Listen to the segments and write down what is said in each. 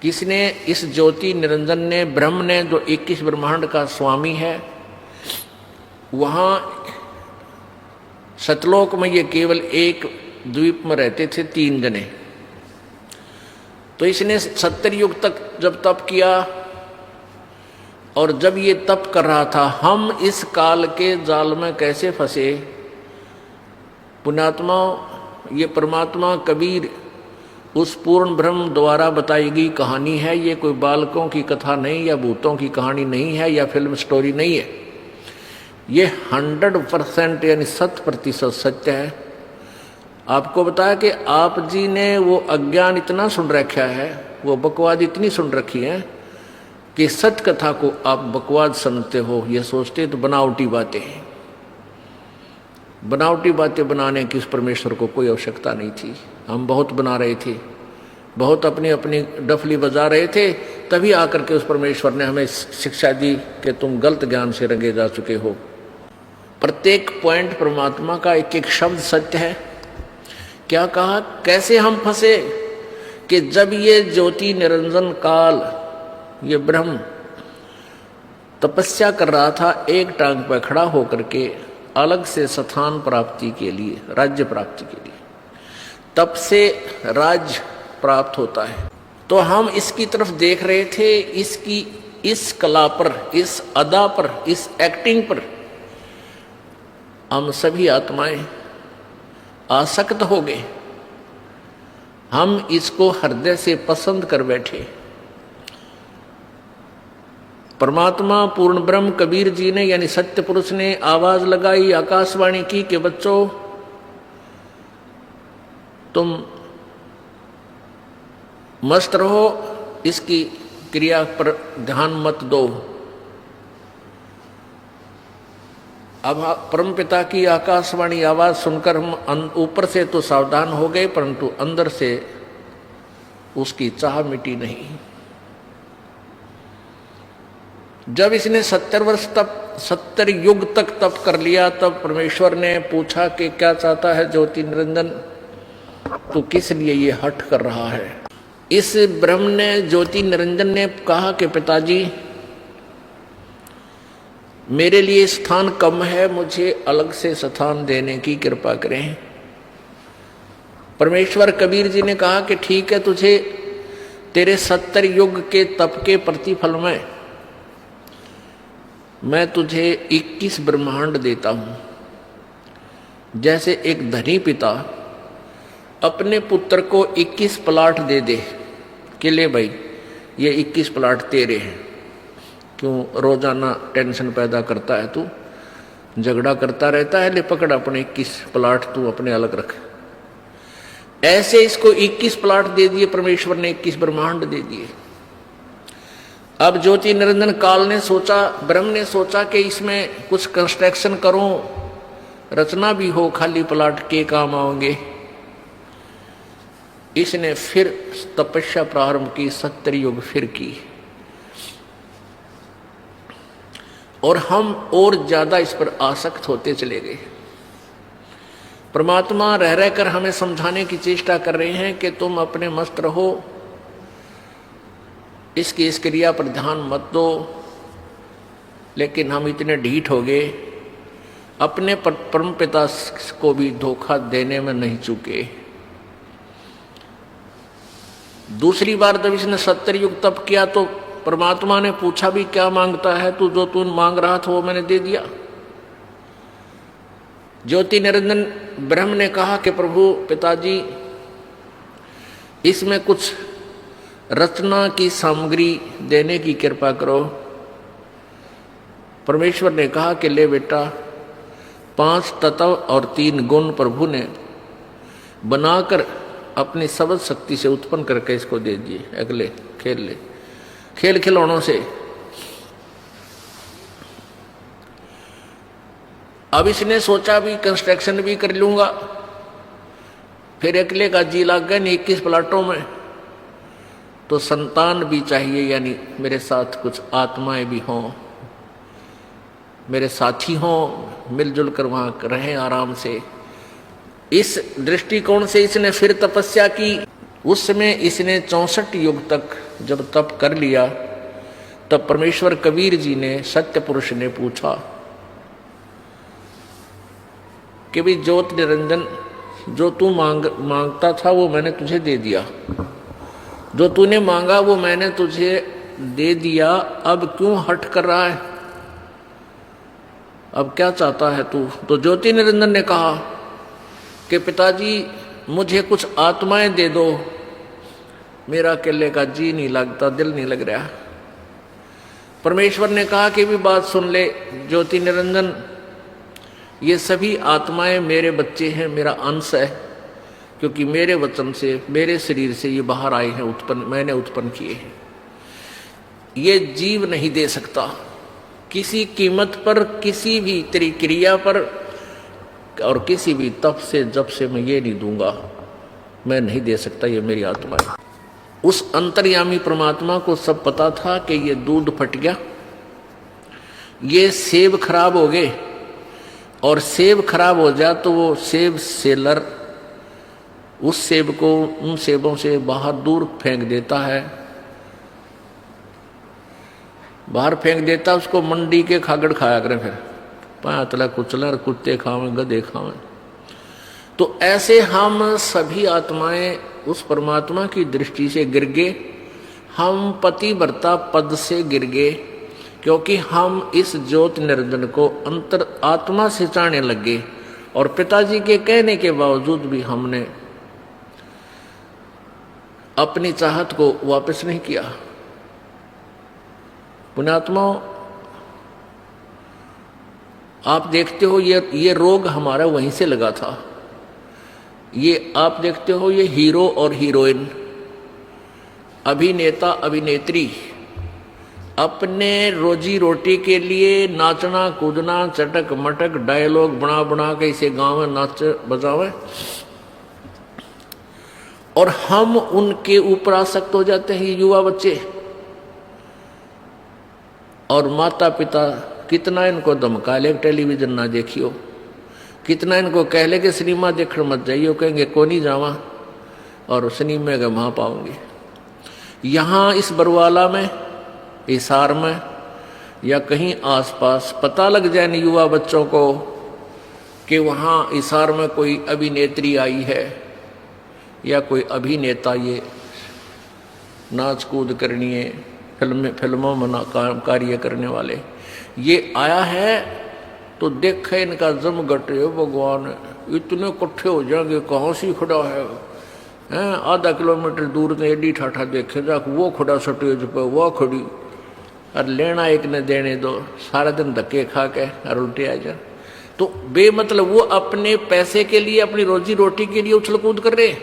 किसने? इस ज्योति निरंजन ने, ब्रह्म ने, जो 21 ब्रह्मांड का स्वामी है। वहां सतलोक में ये केवल एक द्वीप में रहते थे 3 जने। तो इसने 70 युग तक जब तप किया, और जब ये तप कर रहा था, हम इस काल के जाल में कैसे फंसे। पुण्यात्मा, ये परमात्मा कबीर उस पूर्ण ब्रह्म द्वारा बताई गई कहानी है। ये कोई बालकों की कथा नहीं, या भूतों की कहानी नहीं है, या फिल्म स्टोरी नहीं है। ये 100% यानी 100% सत्य है। आपको बताया कि आप जी ने वो अज्ञान इतना सुन रखा है, वो बकवाद इतनी सुन रखी है कि सत्य कथा को आप बकवाद समझते हो। ये सोचते तो बनावटी बातें हैं। बनावटी बातें बनाने की उस परमेश्वर को कोई आवश्यकता नहीं थी। हम बहुत बना रहे थे, बहुत अपनी अपनी डफली बजा रहे थे, तभी आकर के उस परमेश्वर ने हमें शिक्षा दी कि तुम गलत ज्ञान से रंगे जा चुके हो। प्रत्येक पॉइंट परमात्मा का एक एक शब्द सत्य है। क्या कहा? कैसे हम फंसे कि जब ये ज्योति निरंजन काल, ये ब्रह्म तपस्या कर रहा था एक टांग पर खड़ा होकर के, अलग से स्थान प्राप्ति के लिए, राज्य प्राप्ति के लिए। तप से राज्य प्राप्त होता है। तो हम इसकी तरफ देख रहे थे, इसकी इस कला पर, इस अदा पर, इस एक्टिंग पर हम सभी आत्माएं आसक्त हो गए। हम इसको हृदय से पसंद कर बैठे। परमात्मा पूर्ण ब्रह्म कबीर जी ने, यानी सत्य पुरुष ने आवाज लगाई, आकाशवाणी की कि बच्चों, तुम मस्त रहो, इसकी क्रिया पर ध्यान मत दो। अब परमपिता की आकाशवाणी आवाज सुनकर हम ऊपर से तो सावधान हो गए, परंतु अंदर से उसकी चाह मिटी नहीं। जब इसने 70 वर्ष तक, 70 युग तक तप कर लिया, तब परमेश्वर ने पूछा कि क्या चाहता है ज्योति निरंजन, तो किस लिए ये हठ कर रहा है। इस ब्रह्म ने, ज्योति निरंजन ने कहा कि पिताजी, मेरे लिए स्थान कम है, मुझे अलग से स्थान देने की कृपा करें। परमेश्वर कबीर जी ने कहा कि ठीक है, तुझे तेरे 70 युग के तप के प्रतिफल में मैं तुझे 21 ब्रह्मांड देता हूं। जैसे एक धनी पिता अपने पुत्र को 21 प्लाट दे दे कि ले भाई, ये 21 प्लाट तेरे हैं। क्यों रोजाना टेंशन पैदा करता है तू, झगड़ा करता रहता है, ले पकड़ अपने 21 प्लाट तू अपने अलग रख। ऐसे इसको 21 प्लाट दे दिए परमेश्वर ने, 21 ब्रह्मांड दे दिए। अब ज्योति निरंजन काल ने सोचा, ब्रह्म ने सोचा कि इसमें कुछ कंस्ट्रक्शन करूं, रचना भी हो, खाली प्लाट के काम आओगे। इसने फिर तपस्या प्रारंभ की, 70 युग फिर की, और हम और ज्यादा इस पर आसक्त होते चले गए। परमात्मा रह रहकर हमें समझाने की चेष्टा कर रहे हैं कि तुम अपने मस्त रहो, इसकी इस क्रिया पर ध्यान मत दो। लेकिन हम इतने ढीठ हो गए, अपने परम पिता को भी धोखा देने में नहीं चूके। दूसरी बार जब इसने 70 युग तप किया तो परमात्मा ने पूछा भी, क्या मांगता है तू? जो तू मांग रहा था वो मैंने दे दिया। ज्योति निरंजन ब्रह्म ने कहा कि प्रभु पिताजी, इसमें कुछ रचना की सामग्री देने की कृपा करो। परमेश्वर ने कहा कि ले बेटा, 5 तत्व और 3 गुण प्रभु ने बनाकर अपनी सबद शक्ति से उत्पन्न करके इसको दे दिए। अगले खेल ले, खेल खिलौनों से। अब इसने सोचा भी कंस्ट्रक्शन भी कर लूंगा, फिर अकेले का जी लग गया 21 प्लाटों में, तो संतान भी चाहिए, यानी मेरे साथ कुछ आत्माएं भी हों, मेरे साथी हों, मिलजुल कर वहां रहें आराम से। इस दृष्टिकोण से इसने फिर तपस्या की। उस समय इसने 64 युग तक जब तप कर लिया, तब परमेश्वर कबीर जी ने, सत्य पुरुष ने पूछा कि भाई ज्योत निरंजन, जो तू मांगता था वो मैंने तुझे दे दिया, जो तूने मांगा वो मैंने तुझे दे दिया, अब क्यों हट कर रहा है, अब क्या चाहता है तू? तो ज्योति निरंजन ने कहा कि पिताजी मुझे कुछ आत्माएं दे दो, मेरा अकेले का जी नहीं लगता, दिल नहीं लग रहा। परमेश्वर ने कहा कि भी बात सुन ले ज्योति निरंजन, ये सभी आत्माएं मेरे बच्चे हैं, मेरा अंश है, क्योंकि मेरे वचन से, मेरे शरीर से ये बाहर आए हैं, उत्पन्न मैंने उत्पन्न किए हैं। ये जीव नहीं दे सकता किसी कीमत पर, किसी भी तेरी क्रिया पर और किसी भी तप से जब से मैं ये नहीं दूंगा, मैं नहीं दे सकता, ये मेरी आत्मा है। उस अंतर्यामी परमात्मा को सब पता था कि ये दूध फट गया, ये सेब खराब हो गए, और सेब खराब हो जाए तो वो सेब सेलर उस सेब को उन सेबों से बाहर दूर फेंक देता है, बाहर फेंक देता, उसको मंडी के खागड़ खाया करें, फिर पातला कुचला, कुत्ते खावें, गधे खावें। तो ऐसे हम सभी आत्माएं उस परमात्मा की दृष्टि से गिर गए, हम पतिव्रता पद से गिर गए, क्योंकि हम इस ज्योति निरंजन को अंतर आत्मा से चाहने लगे, और पिताजी के कहने के बावजूद भी हमने अपनी चाहत को वापस नहीं किया। पुण्यात्माओं, आप देखते हो ये रोग हमारा वहीं से लगा था। ये आप देखते हो, ये हीरो और हीरोइन, अभिनेता अभिनेत्री अपने रोजी रोटी के लिए नाचना कूदना, चटक मटक डायलॉग बना बना के इसे गाँव में नाच बजावे, और हम उनके ऊपर आसक्त हो जाते हैं, युवा बच्चे। और माता पिता कितना इनको धमका ले टेलीविजन ना देखियो, कितना इनको कह ले कि सिनेमा देखने मत जाइयो, कहेंगे को नहीं जावा, और सिनेमा का वहाँ पाऊंगी। यहाँ इस बरवाला में, हिसार में या कहीं आसपास पता लग जाए युवा बच्चों को कि वहाँ हिसार में कोई अभिनेत्री आई है या कोई अभिनेता, ये नाच कूद करनी है, फिल्मों में कार्य करने वाले ये आया है, तो देखे इनका जम घटे, भगवान इतने इकट्ठे हो जाएंगे, कहाँ से खड़ा है, आधा किलोमीटर दूर से एडी ठाठा देखे जाके वो खड़ा स्टेज पे, वो खड़ी, और लेना एक ने देने दो, सारा दिन धक्के खा के और उल्टे आ जाए। तो बेमतलब वो अपने पैसे के लिए, अपनी रोजी रोटी के लिए उछल कूद कर रहे,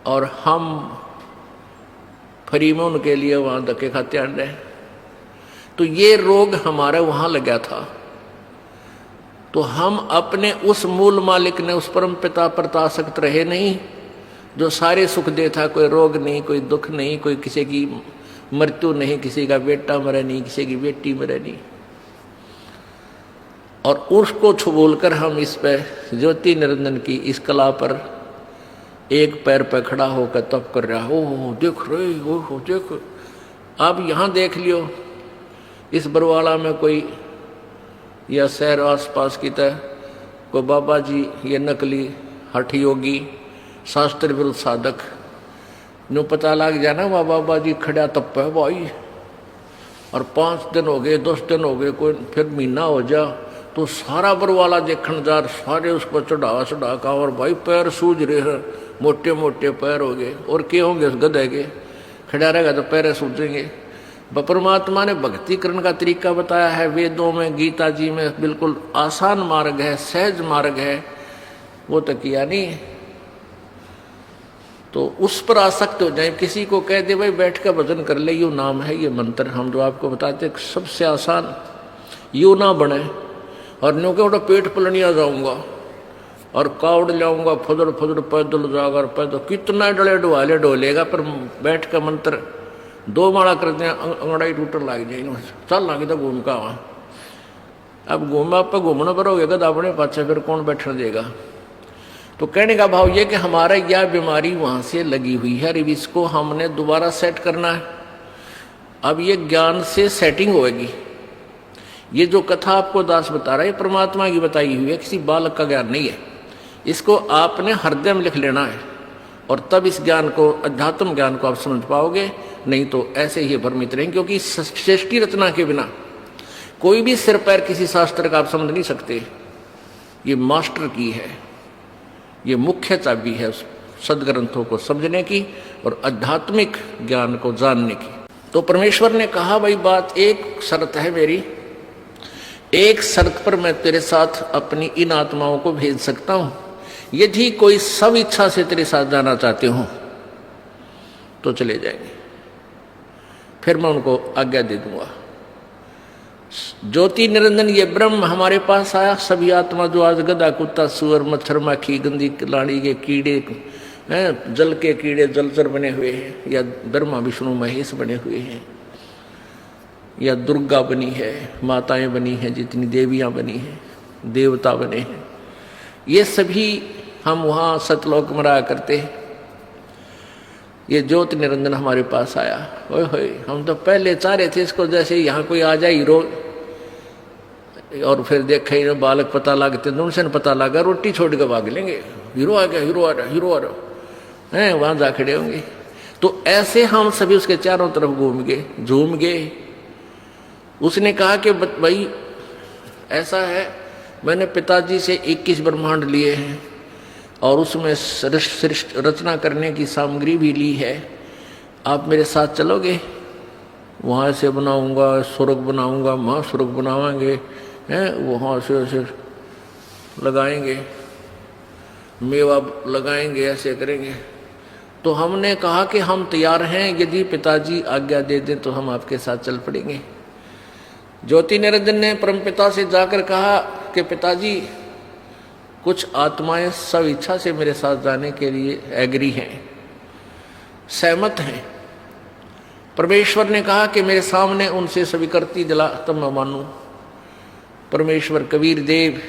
और हम फ्री में उनके लिए वहां धक्के खाते आन रहे। तो ये रोग हमारा वहां लगा था। तो हम अपने उस मूल मालिक ने, उस परम पिता पर आसक्त रहे नहीं, जो सारे सुख देता, कोई रोग नहीं, कोई दुख नहीं, कोई किसी की मृत्यु नहीं, किसी का बेटा मरे नहीं, किसी की बेटी मरे नहीं, और उसको छुबोलकर हम इस पे ज्योति निरंजन की इस कला पर एक पैर पे खड़ा होकर तप कर रहा। ओह देख रहे हो, देख, अब यहाँ देख लियो, इस बरवाला में कोई या शहर आसपास की तरह कोई बाबा जी, ये नकली हठ योगी, शास्त्र विरुद्ध साधक, नो पता लग जाना वह बाबा जी खड़ा तप है भाई, और 5 दिन हो गए, 10 दिन हो गए, कोई फिर महीना हो जा, तो सारा बरवाला देखने जा, सारे उस पर चढ़ा का, और भाई पैर सूझ रहे हैं, मोटे मोटे पैर हो गए, और क्या होंगे उस गधे के, खड़ा रहेगा तो पैर सूझेंगे। परमात्मा ने भक्ति करने का तरीका बताया है वेदों में, गीता जी में, बिल्कुल आसान मार्ग है, सहज मार्ग है, वो तो किया नहीं। तो उस पर आसक्त हो जाए, किसी को कह दे भाई बैठ कर भजन कर ले, यू नाम है, ये मंत्र हम जो आपको बताते सबसे आसान, यू ना बने, और न्यू के पेट पलनिया जाऊंगा और कावड़ लाऊंगा, फुदर फुदर पैदल जाकर, पैदल कितना डले डुआले डोलेगा, पर बैठ कर मंत्र 2 माला करते हैं, अंगड़ाई टूटर लग जाए, चल लगे तो घूम का वहाँ। अब घूमा पर घूमना पर हो गया, अपने पाछे फिर कौन बैठने देगा। तो कहने का भाव ये कि हमारा यह बीमारी वहां से लगी हुई है, अब इसको हमने दोबारा सेट करना है। अब ये ज्ञान से सेटिंग होगी। ये जो कथा आपको दास बता रहा है ये परमात्मा की बताई हुई है, किसी बालक का ज्ञान नहीं है। इसको आपने हृदय में लिख लेना है और तब इस ज्ञान को, अध्यात्म ज्ञान को आप समझ पाओगे, नहीं तो ऐसे ही भ्रमित रहेंगे। क्योंकि सृष्टि रचना के बिना कोई भी सिर पैर किसी शास्त्र का आप समझ नहीं सकते। ये मास्टर की है, ये मुख्य चाबी है सदग्रंथों को समझने की और आध्यात्मिक ज्ञान को जानने की। तो परमेश्वर ने कहा, भाई बात एक शर्त है मेरी, एक शर्त पर मैं तेरे साथ अपनी इन आत्माओं को भेज सकता हूं, यदि कोई सब इच्छा से तेरे साथ जाना चाहते हो तो चले जाएंगे, फिर मैं उनको आज्ञा दे दूंगा। ज्योति निरंजन ये ब्रह्म हमारे पास आया। सभी आत्मा जो आज गधा कुत्ता सुअर मच्छर माखी गंदी लाड़ी के कीड़े हैं, जल के कीड़े जलचर बने हुए हैं, या ब्रह्मा विष्णु महेश बने हुए हैं, या दुर्गा बनी है, माताएं बनी हैं, जितनी देवियां बनी हैं, देवता बने हैं, ये सभी हम वहाँ सतलोक में रहा करते हैं। ये ज्योति निरंजन हमारे पास आया। ओए होए, हम तो पहले चाह रहे थे इसको जैसे यहाँ कोई आ जाए हीरो, और फिर देखे बालक पता लगते तो उनसे पता लगा रोटी छोड़ के भाग लेंगे, हीरो आ गया, हीरो आ रहा, हीरो आ रहा है, वहाँ जा खड़े होंगे। तो ऐसे हम सभी उसके चारों तरफ घूम गए, झूम गए। उसने कहा कि भाई ऐसा है, मैंने पिताजी से 21 ब्रह्मांड लिए हैं और उसमें रचना करने की सामग्री भी ली है, आप मेरे साथ चलोगे? वहाँ से बनाऊंगा, स्वर्ग बनाऊंगा, महास्वर्ग बनावाएंगे, हैं वहाँ से ऐसे लगाएंगे, मेवा लगाएंगे, ऐसे करेंगे। तो हमने कहा कि हम तैयार हैं, यदि पिताजी आज्ञा दे दें तो हम आपके साथ चल पड़ेंगे। ज्योति निरंजन ने परमपिता से जाकर कहा कि पिताजी कुछ आत्माएं सब इच्छा से मेरे साथ जाने के लिए एग्री हैं, सहमत हैं। परमेश्वर ने कहा कि मेरे सामने उनसे स्वीकृति दिला तब मैं मानूं। परमेश्वर कबीर देव,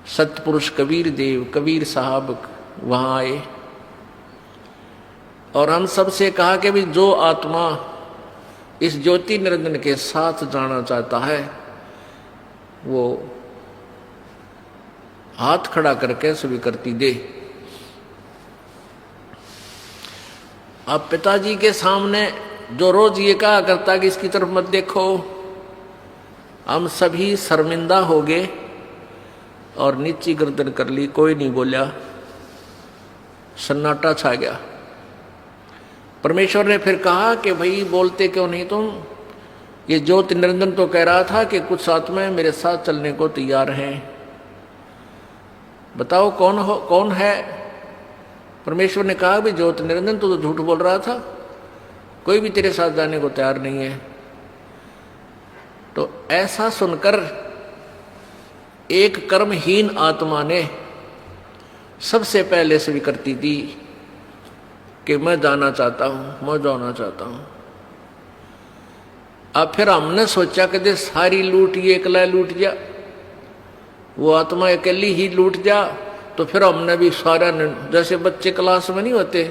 सतपुरुष कबीर देव, कबीर साहब वहां आए और हम सबसे कहा कि भी जो आत्मा इस ज्योति निरंजन के साथ जाना चाहता है वो हाथ खड़ा करके स्वीकृति दे। आप पिताजी के सामने जो रोज ये कहा करता कि इसकी तरफ मत देखो, हम सभी शर्मिंदा हो गए और नीची गर्दन कर ली, कोई नहीं बोला, सन्नाटा छा गया। परमेश्वर ने फिर कहा कि भाई बोलते क्यों नहीं तुम? ये ज्योति निरंजन तो कह रहा था कि कुछ आत्माएं मेरे साथ चलने को तैयार हैं, बताओ कौन है? परमेश्वर ने कहा भी ज्योति निरंजन तो झूठ बोल रहा था, कोई भी तेरे साथ जाने को तैयार नहीं है। तो ऐसा सुनकर एक कर्महीन आत्मा ने सबसे पहले स्वीकृति दी कि मैं जाना चाहता हूं, मैं जाना चाहता हूं। अब फिर हमने सोचा कि सारी लूट ये अकेला लूट जा, वो आत्मा अकेली ही लूट जा, तो फिर हमने भी सारा, जैसे बच्चे क्लास में नहीं होते,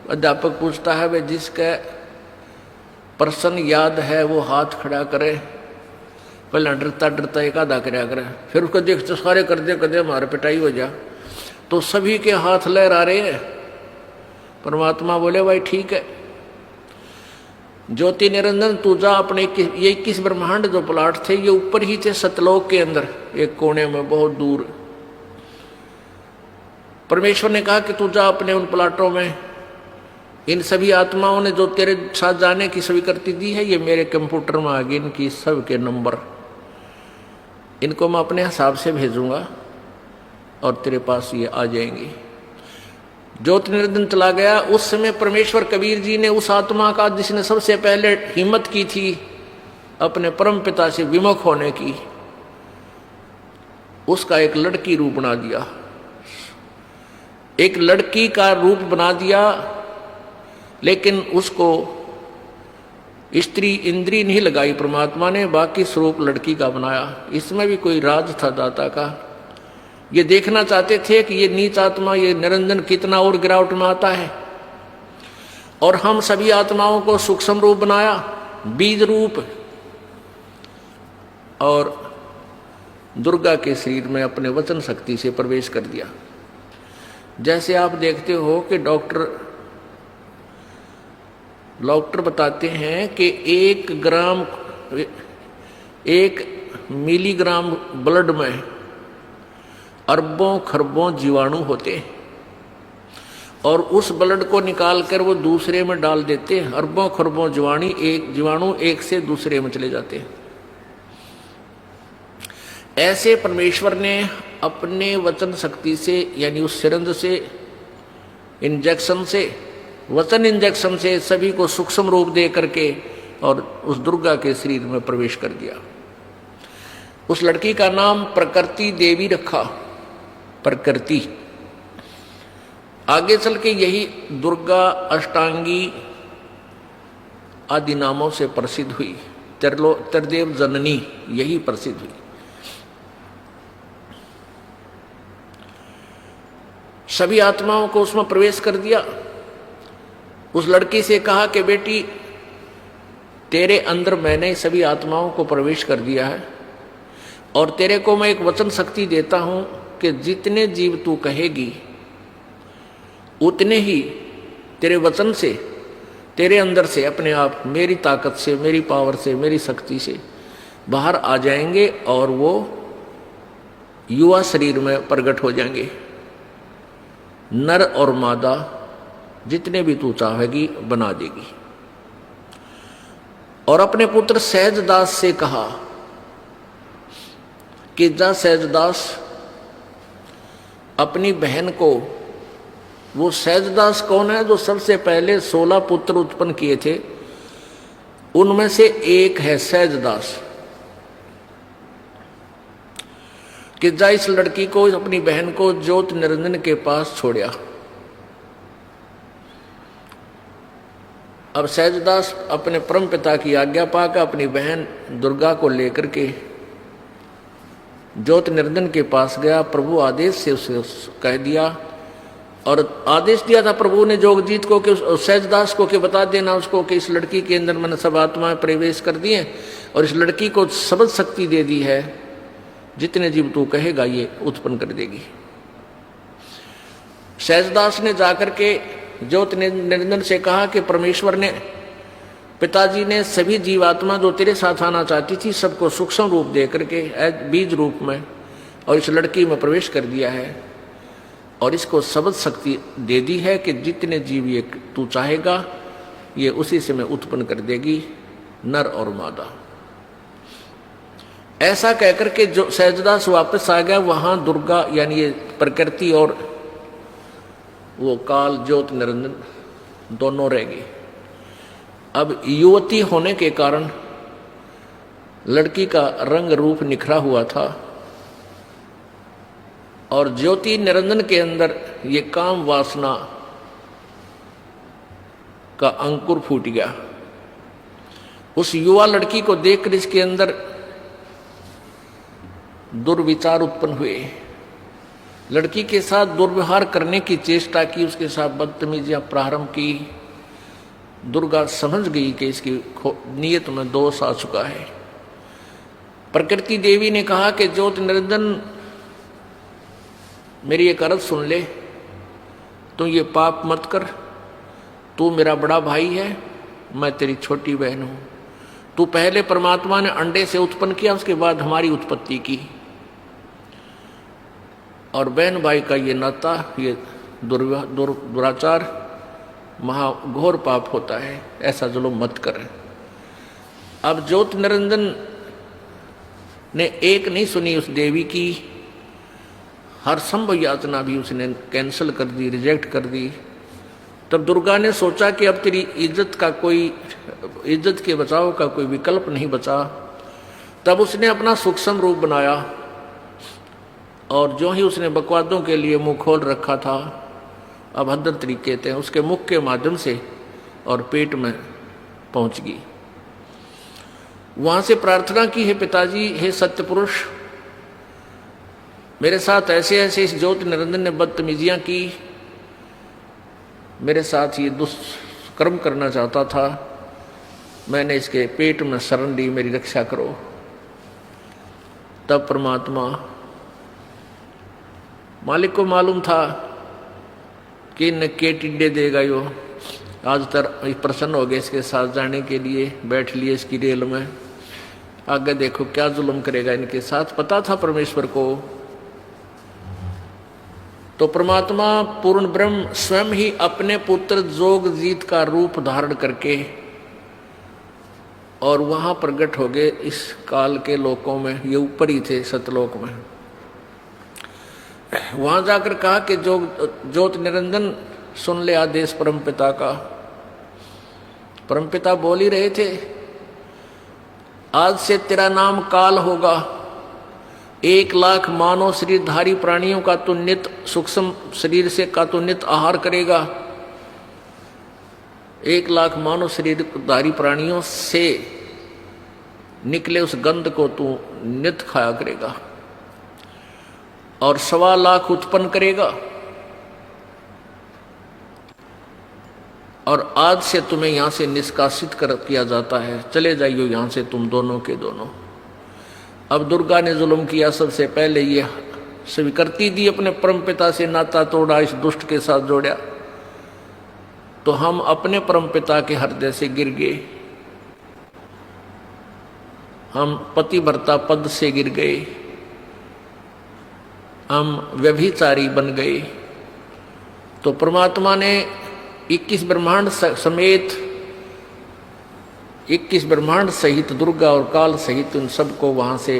अध्यापक पूछता है वे जिसका प्रश्न याद है वो हाथ खड़ा करे, पहले डरता डरता एक आधा कराया करे, फिर उसको देखते सारे कर दे कदे हमारे पिटाई हो जा। तो सभी के हाथ लहरा रहे हैं। परमात्मा बोले भाई ठीक है, ज्योति निरंजन तू जा अपने ये 21 ब्रह्मांड जो प्लाट थे ये ऊपर ही थे सतलोक के अंदर एक कोने में बहुत दूर। परमेश्वर ने कहा कि तू जा अपने उन प्लाटों में, इन सभी आत्माओं ने जो तेरे साथ जाने की स्वीकृति दी है ये मेरे कंप्यूटर में आ गई, इनकी सब के नंबर, इनको मैं अपने हिसाब से भेजूंगा और तेरे पास ये आ जाएंगे। ज्योति निरंजन चला गया। उस समय परमेश्वर कबीर जी ने उस आत्मा का जिसने सबसे पहले हिम्मत की थी अपने परम पिता से विमुख होने की, उसका एक लड़की रूप बना दिया, एक लड़की का रूप बना दिया, लेकिन उसको स्त्री इंद्री नहीं लगाई परमात्मा ने, बाकी स्वरूप लड़की का बनाया। इसमें भी कोई राज था दाता का। ये देखना चाहते थे कि ये नीच आत्मा, ये निरंजन कितना और गिरावट में आता है। और हम सभी आत्माओं को सूक्ष्म रूप बनाया, बीज रूप, और दुर्गा के शरीर में अपने वचन शक्ति से प्रवेश कर दिया। जैसे आप देखते हो कि डॉक्टर बताते हैं कि 1 मिलीग्राम ब्लड में अरबों खरबों जीवाणु होते हैं, और उस ब्लड को निकालकर वो दूसरे में डाल देते हैं। अरबों खरबों जीवाणु एक से दूसरे में चले जाते हैं। ऐसे परमेश्वर ने अपने वचन शक्ति से, यानी उस सिरंज से, इंजेक्शन से, वचन इंजेक्शन से सभी को सूक्ष्म रूप दे करके और उस दुर्गा के शरीर में प्रवेश कर दिया। उस लड़की का नाम प्रकृति देवी रखा, प्रकृति। आगे चल के यही दुर्गा अष्टांगी आदि नामों से प्रसिद्ध हुई। त्रिदेव जननी यही प्रसिद्ध हुई। सभी आत्माओं को उसमें प्रवेश कर दिया। उस लड़की से कहा कि बेटी, तेरे अंदर मैंने सभी आत्माओं को प्रवेश कर दिया है, और तेरे को मैं एक वचन शक्ति देता हूं कि जितने जीव तू कहेगी उतने ही तेरे वचन से, तेरे अंदर से अपने आप मेरी ताकत से, मेरी पावर से, मेरी शक्ति से बाहर आ जाएंगे, और वो युवा शरीर में प्रकट हो जाएंगे। नर और मादा जितने भी तू चाहेगी बना देगी। और अपने पुत्र सहजदास से कहा कि जा सहजदास, अपनी बहन को, वो सहजदास कौन है? जो सबसे पहले 16 पुत्र उत्पन्न किए थे, उनमें से एक है सहजदास। कि जा इस लड़की को, अपनी बहन को ज्योत निरंजन के पास छोड़या। अब सहजदास अपने परम पिता की आज्ञा पाकर अपनी बहन दुर्गा को लेकर के ज्योत निरंजन के पास गया। प्रभु आदेश से उसे कह दिया, और आदेश दिया था प्रभु ने जोगजीत को कि सहजदास को कि बता देना उसको कि इस लड़की के अंदर मैंने सब आत्माएं प्रवेश कर दी हैं, और इस लड़की को शब्द शक्ति दे दी है, जितने जीव तू कहेगा ये उत्पन्न कर देगी। सहजदास ने जाकर के ज्योत निरंजन से कहा कि परमेश्वर ने, पिताजी ने सभी जीवात्मा जो तेरे साथ आना चाहती थी सबको सूक्ष्म रूप दे करके बीज रूप में और इस लड़की में प्रवेश कर दिया है, और इसको शब्द शक्ति दे दी है कि जितने जीव ये तू चाहेगा ये उसी से मैं उत्पन्न कर देगी, नर और मादा। ऐसा कहकर के जो सहजदास वापस आ गया, वहां दुर्गा यानी ये प्रकृति और वो काल ज्योत निरंजन दोनों रह गए। अब युवती होने के कारण लड़की का रंग रूप निखरा हुआ था, और ज्योति निरंजन के अंदर ये काम वासना का अंकुर फूट गया। उस युवा लड़की को देखकर इसके अंदर दुर्विचार उत्पन्न हुए। लड़की के साथ दुर्व्यवहार करने की चेष्टा की, उसके साथ बदतमीजियां प्रारंभ की। दुर्गा समझ गई कि इसकी नियत में दोष आ चुका है। प्रकृति देवी ने कहा कि ज्योत निरंजन, मेरी एक अर्ज सुन ले, तू ये पाप मत कर। तू मेरा बड़ा भाई है, मैं तेरी छोटी बहन हूं। तू पहले परमात्मा ने अंडे से उत्पन्न किया, उसके बाद हमारी उत्पत्ति की, और बहन भाई का ये नाता, ये दुराचार महाघोर पाप होता है, ऐसा जुल्म मत कर। अब ज्योत निरंजन ने एक नहीं सुनी उस देवी की, हर संभव यातना भी उसने कैंसिल कर दी, रिजेक्ट कर दी। तब दुर्गा ने सोचा कि अब तेरी इज्जत के बचाव का कोई विकल्प नहीं बचा। तब उसने अपना सूक्ष्म रूप बनाया, और जो ही उसने बकवादों के लिए मुंह खोल रखा था, अभद्र तरीके थे, उसके मुख के माध्यम से और पेट में पहुंच गई। वहां से प्रार्थना की, हे पिताजी, हे सत्य पुरुष, मेरे साथ ऐसे ऐसे इस ज्योति निरंजन ने बदतमीजियां की, मेरे साथ ये दुष्कर्म करना चाहता था, मैंने इसके पेट में शरण ली, मेरी रक्षा करो। तब परमात्मा, मालिक को मालूम था कि न के टिड्डे देगा यो, आज तक प्रसन्न हो गए इसके साथ जाने के लिए, बैठ लिए इसकी रेल में, आगे देखो क्या जुल्म करेगा इनके साथ, पता था परमेश्वर को। तो परमात्मा पूर्ण ब्रह्म स्वयं ही अपने पुत्र जोगजीत का रूप धारण करके और वहां प्रकट हो गए इस काल के लोकों में, ये ऊपर ही थे सतलोक में। वहां जाकर कहा कि जो ज्योति निरंजन सुन ले आदेश परमपिता का। परमपिता बोल ही रहे थे, आज से तेरा नाम काल होगा, 1,00,000 मानव शरीरधारी प्राणियों का तो नित सूक्ष्म शरीर से का तो नित आहार करेगा, 1,00,000 मानव शरीरधारी प्राणियों से निकले उस गंध को तू नित खाया करेगा और 1,25,000 उत्पन्न करेगा। और आज से तुम्हें यहां से निष्कासित कर किया जाता है, चले जाइयो यहां से तुम दोनों के दोनों। अब दुर्गा ने जुल्म किया, सबसे पहले ये स्वीकृति दी, अपने परमपिता से नाता तोड़ा, इस दुष्ट के साथ जोड़ा, तो हम अपने परमपिता के हृदय से गिर गए, हम पतिव्रता पद से गिर गए, हम व्यभिचारी बन गए। तो परमात्मा ने 21 ब्रह्मांड समेत 21 ब्रह्मांड सहित दुर्गा और काल सहित उन सबको वहां से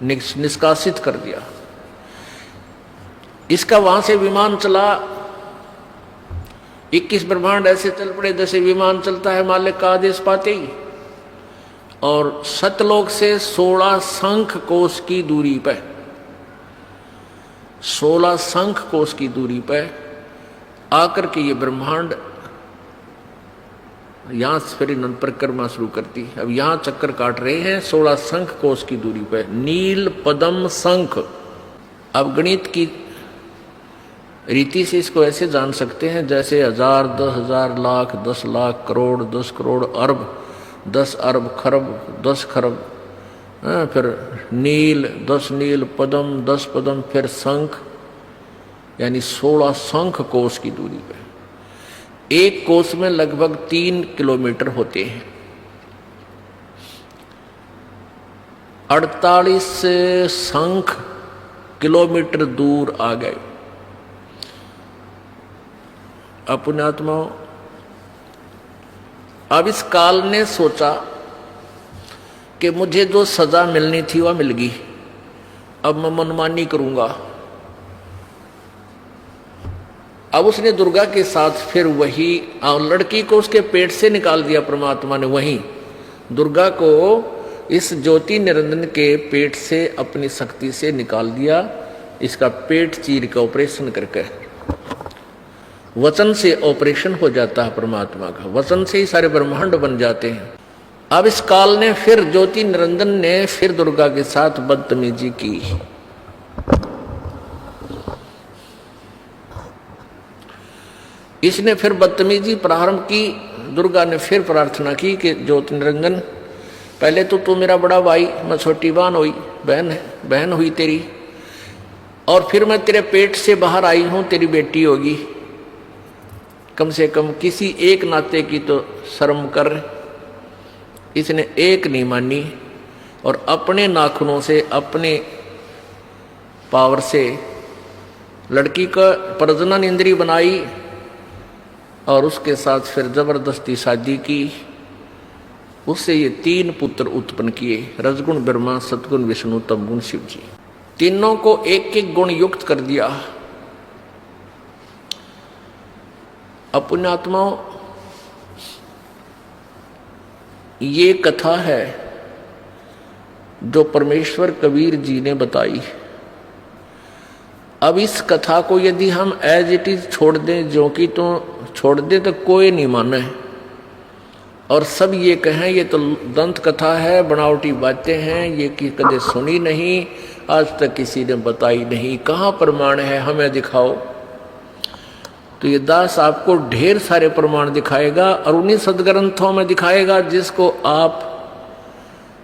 निष्कासित कर दिया। इसका वहां से विमान चला, 21 ब्रह्मांड ऐसे चल पड़े जैसे विमान चलता है मालिक का आदेश पाते ही, और सतलोक से 16 शंख कोश की दूरी पर, 16 शंख कोश की दूरी पर आकर के ये ब्रह्मांड यहां से फिर इन्होंने परिक्रमा शुरू करती। अब यहां चक्कर काट रहे हैं 16 शंख कोश की दूरी पर, नील पदम शंख। अब गणित की रीति से इसको ऐसे जान सकते हैं जैसे 1000, 10,000, लाख, 10 लाख, करोड़, 10 करोड़, अरब, 10 अरब, खरब, 10 खरब, फिर नील, 10 नील, पदम, 10 पदम, फिर शंख, यानी 16 शंख कोश की दूरी पे। एक कोश में लगभग 3 किलोमीटर होते हैं। 48 शंख किलोमीटर दूर आ गए। पुण्यात्माओं, अब इस काल ने सोचा कि मुझे जो सजा मिलनी थी वह मिल गई, अब मैं मनमानी करूंगा। अब उसने दुर्गा के साथ फिर वही लड़की को उसके पेट से निकाल दिया परमात्मा ने, वहीं दुर्गा को इस ज्योति निरंजन के पेट से अपनी शक्ति से निकाल दिया, इसका पेट चीर का ऑपरेशन करके। वचन से ऑपरेशन हो जाता है परमात्मा का, वचन से ही सारे ब्रह्मांड बन जाते हैं। अब इस काल ने फिर ज्योति निरंजन ने फिर दुर्गा के साथ बदतमीजी की। इसने फिर बदतमीजी प्रारंभ की। दुर्गा ने फिर प्रार्थना की कि ज्योति निरंजन, पहले तो तू मेरा बड़ा भाई, मैं छोटी बहन हुई तेरी, और फिर मैं तेरे पेट से बाहर आई हूं, तेरी बेटी होगी, कम से कम किसी एक नाते की तो शर्म कर। इसने एक नहीं मानी और अपने नाखूनों से, अपने पावर से लड़की का प्रजनन इंद्री बनाई और उसके साथ फिर जबरदस्ती शादी की। उससे ये 3 पुत्र उत्पन्न किए, रजगुण ब्रह्मा, सतगुण विष्णु, तमगुण शिव जी। तीनों को एक एक गुण युक्त कर दिया। पुण्यात्माओं, ये कथा है जो परमेश्वर कबीर जी ने बताई। अब इस कथा को यदि हम एज इट इज छोड़ दें, जो कि तो छोड़ दें तो कोई नहीं माने, और सब ये कहें ये तो दंत कथा है, बनावटी बातें हैं, ये कि कदे सुनी नहीं, आज तक किसी ने बताई नहीं। कहाँ प्रमाण है, हमें दिखाओ। तो ये दास आपको ढेर सारे प्रमाण दिखाएगा और उन्हीं सदग्रंथों में दिखाएगा जिसको आप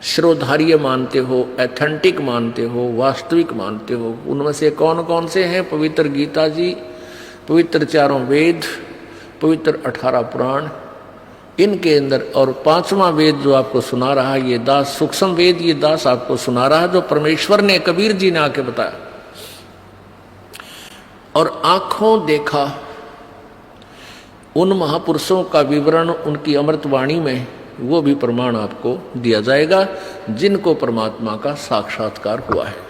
श्रोधार्य मानते हो, एथेंटिक मानते हो, वास्तविक मानते हो। उनमें से कौन कौन से हैं? पवित्र गीता जी, पवित्र चारों वेद, पवित्र 18 पुराण, इनके अंदर। और 5वां वेद जो आपको सुना रहा है ये दास, सूक्ष्म वेद, ये दास आपको सुना रहा है जो परमेश्वर ने, कबीर जी ने आके बताया। और आंखों देखा उन महापुरुषों का विवरण उनकी अमृतवाणी में, वो भी प्रमाण आपको दिया जाएगा जिनको परमात्मा का साक्षात्कार हुआ है।